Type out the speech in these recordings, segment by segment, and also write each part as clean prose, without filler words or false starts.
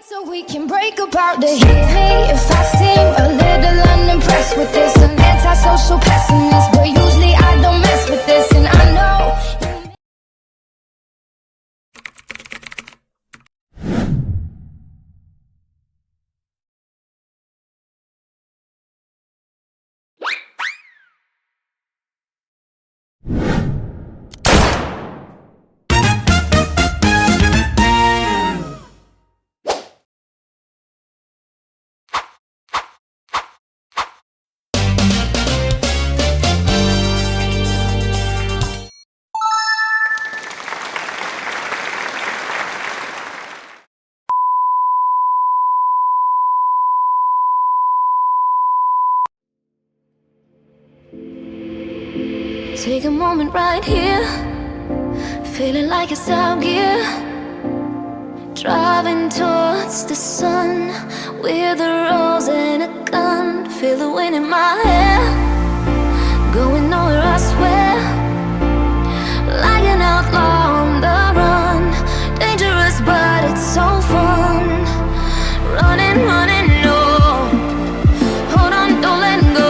So we can break apart to hit me if I seem a little unimpressed with this. An antisocial pessimist, but usually I don't mess with this, and I know. Take a moment right here, feeling like it's out gear, driving towards the sun with a rose and a gun. Feel the wind in my hair, going nowhere I swear, like an outlaw on the run. Dangerous but it's so fun, running, running, no. Hold on, don't let go.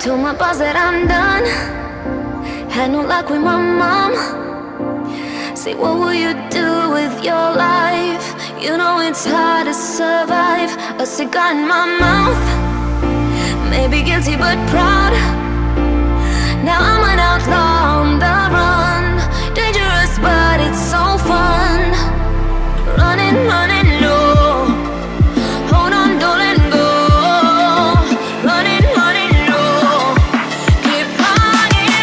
Told my boss that I'm done, had no luck with my mom. Say, what will you do with your life? You know it's hard to survive. A cigar in my mouth, maybe guilty but proud. Now I'm an outlaw on the run. Dangerous but it's so fun, running, running, no. Hold on, don't let go. Running, running, no. Keep running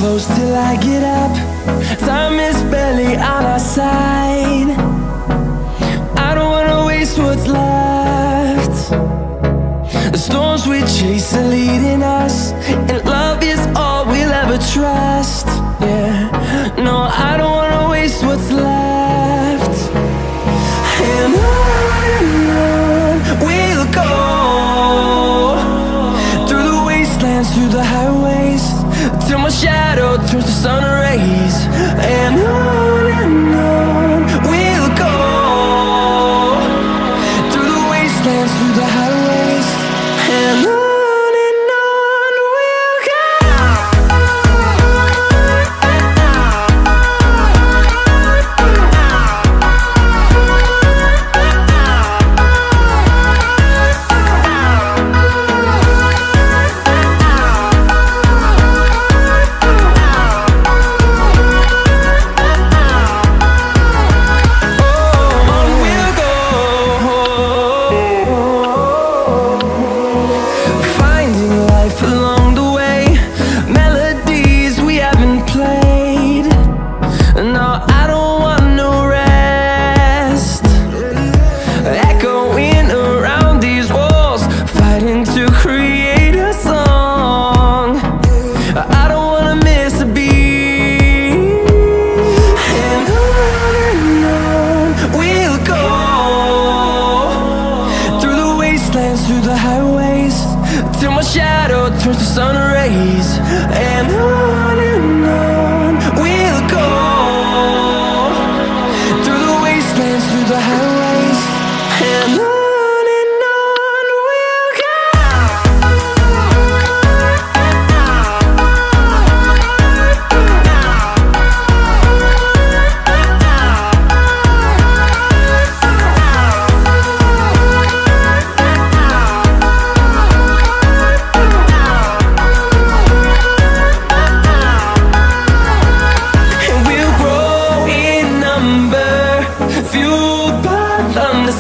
close till I get up. Time is barely on our side. I don't wanna waste what's left. The storms we chase are leading us, and love is all we'll ever trust. Yeah, no, I don't wanna waste what's left. And on we'll go, through the wastelands, through the highways, till my shadow turns to sun rays. And on we'll go, through the wastelands, through the highways, and on we'll go. Through the highways, till my shadow turns to sun rays. And on we'll go, through the wastelands, through the highways, and on we'll go.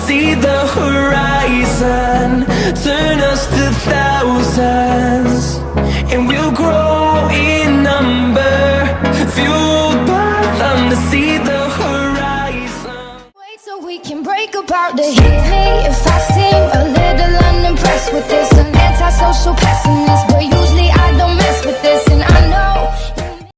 See the horizon, turn us to thousands, and we'll grow in number, fueled by them to see the horizon. Wait so we can break apart to hit me if I seem a little unimpressed with this. An antisocial pessimist.